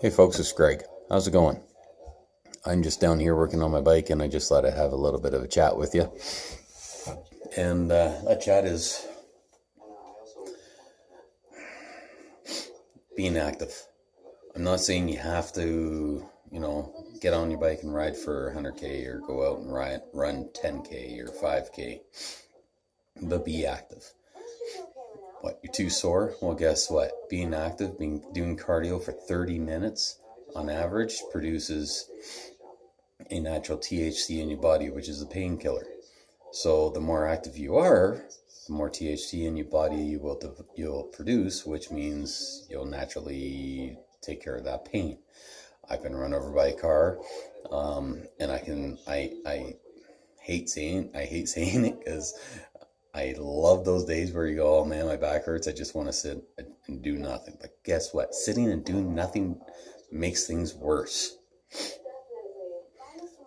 Hey folks, it's Greg. How's it going? I'm just down here working on my bike and I just thought I'd have a little bit of a chat with you. And that chat is being active. I'm not saying you have to, get on your bike and ride for 100K or go out and run 10K or 5K, but be active. What, you're too sore? Well, guess what? Being active, doing cardio for 30 minutes on average produces a natural THC in your body, which is a painkiller. So the more active you are, the more THC in your body you'll produce, which means you'll naturally take care of that pain. I've been run over by a car, and I hate saying it because I love those days where you go, oh man, my back hurts. I just want to sit and do nothing. But guess what? Sitting and doing nothing makes things worse.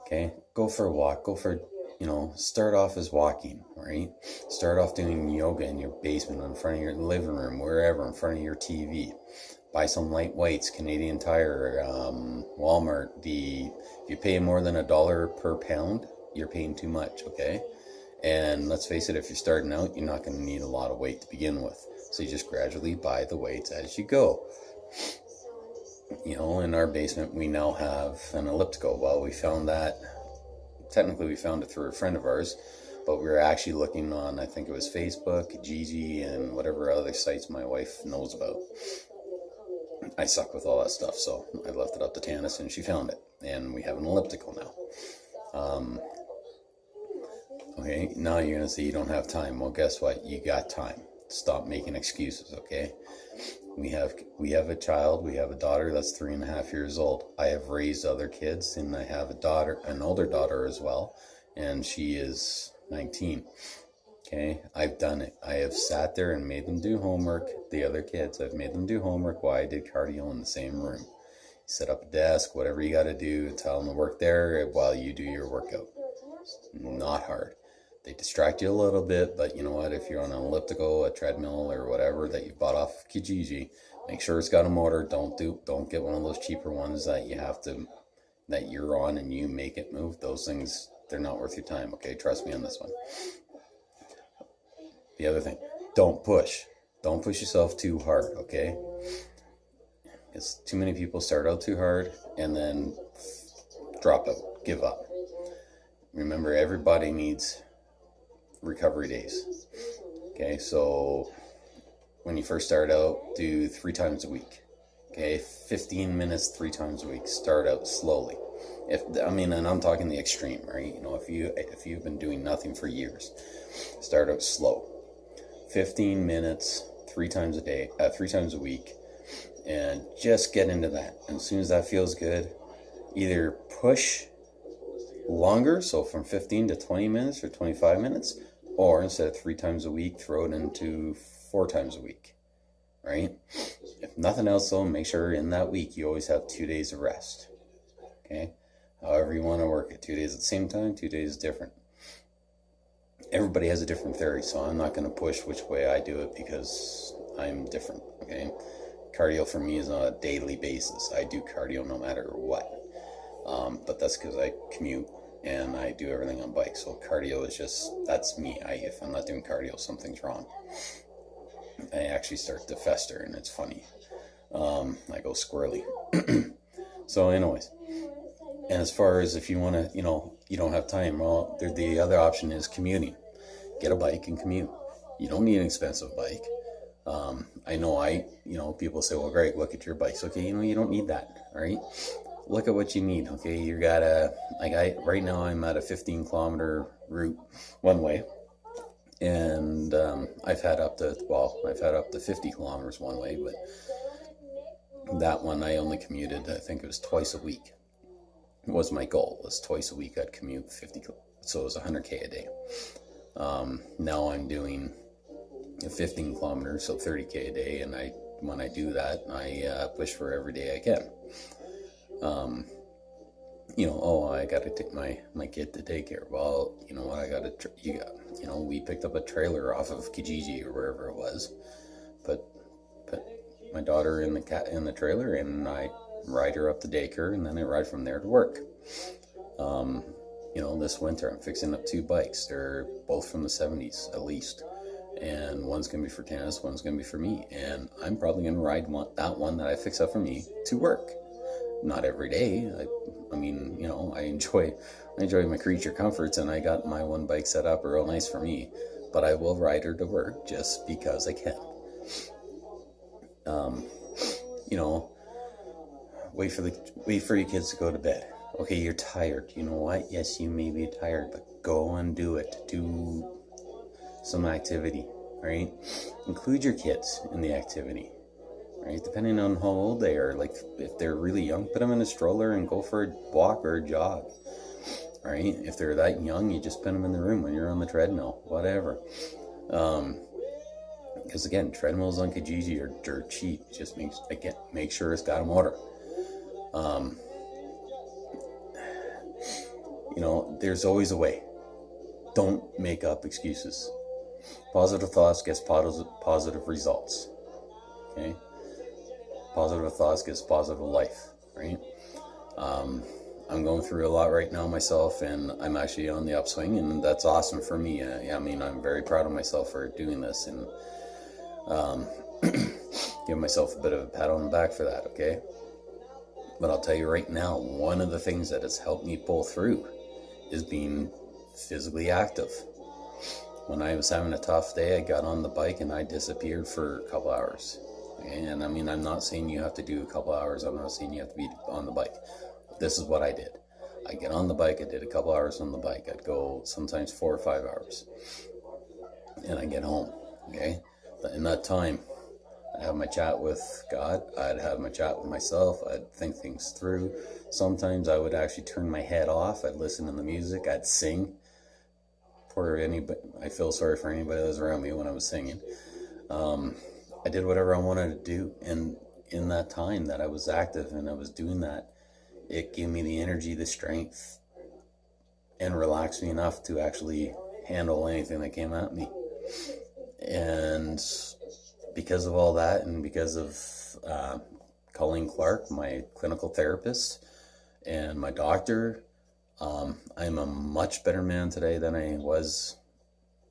Okay, go for a walk. Start off as walking, right? Start off doing yoga in your basement, in front of your living room, wherever, in front of your TV. Buy some light weights, Canadian Tire, Walmart. If you pay more than $1 per pound, you're paying too much, okay? And let's face it, if you're starting out, you're not going to need a lot of weight to begin with. So you just gradually buy the weights as you go. In our basement, we now have an elliptical. Well, we found that, technically we found it through a friend of ours, but we were actually looking on, I think it was Facebook, Kijiji, and whatever other sites my wife knows about. I suck with all that stuff, so I left it up to Tanis, and she found it, and we have an elliptical now. Okay, now you're going to say you don't have time. Well, guess what? You got time. Stop making excuses, okay? We have a child. We have a daughter that's 3.5 years old. I have raised other kids, and I have an older daughter as well, and she is 19. Okay, I've done it. I have sat there and made them do homework. The other kids, I've made them do homework while I did cardio in the same room. Set up a desk, whatever you got to do, tell them to work there while you do your workout. Not hard. They distract you a little bit, but you know what? If you're on an elliptical, a treadmill, or whatever that you bought off Kijiji, make sure it's got a motor. Don't get one of those cheaper ones that you're on and you make it move. Those things, they're not worth your time. Okay, trust me on this one. The other thing, don't push yourself too hard. Okay, because too many people start out too hard and then drop out, give up. Remember, everybody needs recovery days. Okay, so when you first start out, do 3 times a week. Okay, 15 minutes 3 times a week. Start out slowly. And I'm talking the extreme, right? If you've been doing nothing for years, start out slow. 15 minutes 3 times a week, and just get into that. And as soon as that feels good, either push longer, so from 15 to 20 minutes or 25 minutes, or instead of 3 times a week, throw it into 4 times a week, right? If nothing else, though, make sure in that week you always have 2 days of rest. Okay, however you want to work it, 2 days at the same time, 2 days different. Everybody has a different theory, so I'm not going to push which way I do it because I'm different. Okay, cardio for me is on a daily basis. I do cardio no matter what. But that's because I commute and I do everything on bike. So cardio is that's me. If I'm not doing cardio, something's wrong. I actually start to fester, and it's funny. I go squirrely. So anyways, and as far as if you want to, you don't have time, well, the other option is commuting. Get a bike and commute. You don't need an expensive bike. I know people say, well, Greg, look at your bikes. Okay, you don't need that, all right? Look at what you need, okay? You gotta, right now I'm at a 15-kilometer route one way, and I've had up to 50 kilometers one way, but that one I only commuted, I think it was twice a week. It was my goal, was twice a week I'd commute 50, so it was 100K a day. Now I'm doing 15 kilometers, so 30K a day, and when I do that, I push for every day I can. I got to take my kid to daycare. Well, you know what? We picked up a trailer off of Kijiji or wherever it was, put my daughter in the trailer, and I ride her up to daycare, and then I ride from there to work. This winter I'm fixing up 2 bikes. They're both from the 70s at least. And one's going to be for tennis, one's going to be for me. And I'm probably going to ride that one that I fix up for me to work. Not every day. I enjoy my creature comforts, and I got my one bike set up real nice for me. But I will ride her to work just because I can. Wait for your kids to go to bed. Okay, you're tired. You know what? Yes, you may be tired, but go and do it. Do some activity, right? Include your kids in the activity, right? Depending on how old they are. Like, if they're really young, put them in a stroller and go for a walk or a jog, right? If they're that young, you just put them in the room when you're on the treadmill, whatever. Because again, treadmills on Kijiji are dirt cheap. Just make sure it's got a motor. There's always a way. Don't make up excuses. Positive thoughts gets positive results. Okay? Positive thoughts gets positive life, right? I'm going through a lot right now myself, and I'm actually on the upswing, and that's awesome for me. I'm very proud of myself for doing this, and give myself a bit of a pat on the back for that, okay? But I'll tell you right now, one of the things that has helped me pull through is being physically active. When I was having a tough day, I got on the bike and I disappeared for a couple hours. And I'm not saying you have to do a couple hours. I'm not saying you have to be on the bike. This is what I did. I get on the bike. I did a couple hours on the bike. I'd go sometimes 4 or 5 hours. And I get home, okay? But in that time, I'd have my chat with God. I'd have my chat with myself. I'd think things through. Sometimes I would actually turn my head off. I'd listen to the music. I'd sing. I feel sorry for anybody that was around me when I was singing. I did whatever I wanted to do. And in that time that I was active and I was doing that, it gave me the energy, the strength, and relaxed me enough to actually handle anything that came at me. And because of all that, and because of Colleen Clark, my clinical therapist, and my doctor, I'm a much better man today than I was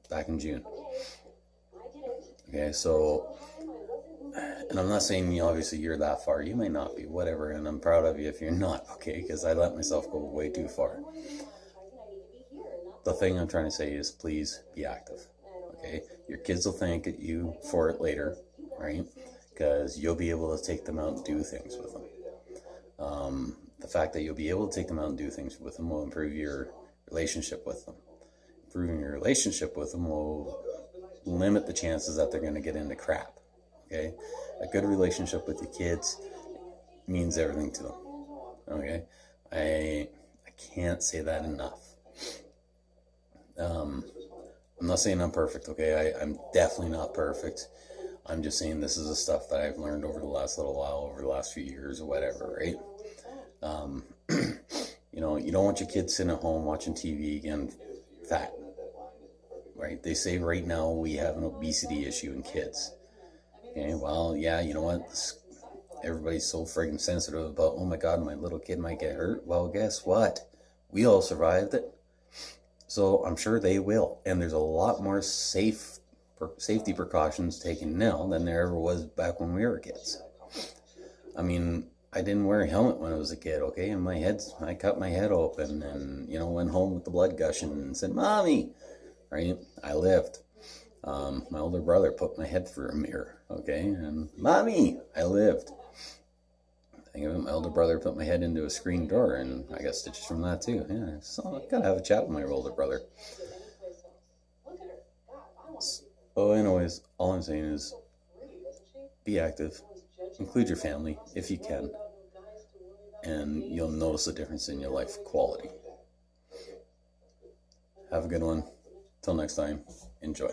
back in June. Okay, so, and I'm not saying obviously you're that far. You may not be, whatever, and I'm proud of you if you're not, okay, because I let myself go way too far. The thing I'm trying to say is please be active, okay? Your kids will thank you for it later, right? Because you'll be able to take them out and do things with them. The fact that you'll be able to take them out and do things with them will improve your relationship with them. Improving your relationship with them will limit the chances that they're going to get into crap, okay? A good relationship with your kids means everything to them, okay? I can't say that enough. I'm not saying I'm perfect, okay? I'm definitely not perfect. I'm just saying this is the stuff that I've learned over the last little while, over the last few years or whatever, right? You don't want your kids sitting at home watching TV again, fat, right? They say right now we have an obesity issue in kids. Okay, well, yeah, you know what? Everybody's so friggin' sensitive about, oh my God, my little kid might get hurt. Well, guess what? We all survived it. So I'm sure they will. And there's a lot more safety precautions taken now than there ever was back when we were kids. I didn't wear a helmet when I was a kid, okay? And I cut my head open and, went home with the blood gushing and said, Mommy, right? I lived. My older brother put my head through a mirror, okay? And Mommy, I lived. Think of it, my older brother put my head into a screen door and I got stitches from that too. Yeah, so I gotta have a chat with my older brother. So anyways, all I'm saying is be active. Include your family if you can. And you'll notice a difference in your life quality. Have a good one. Till next time, enjoy.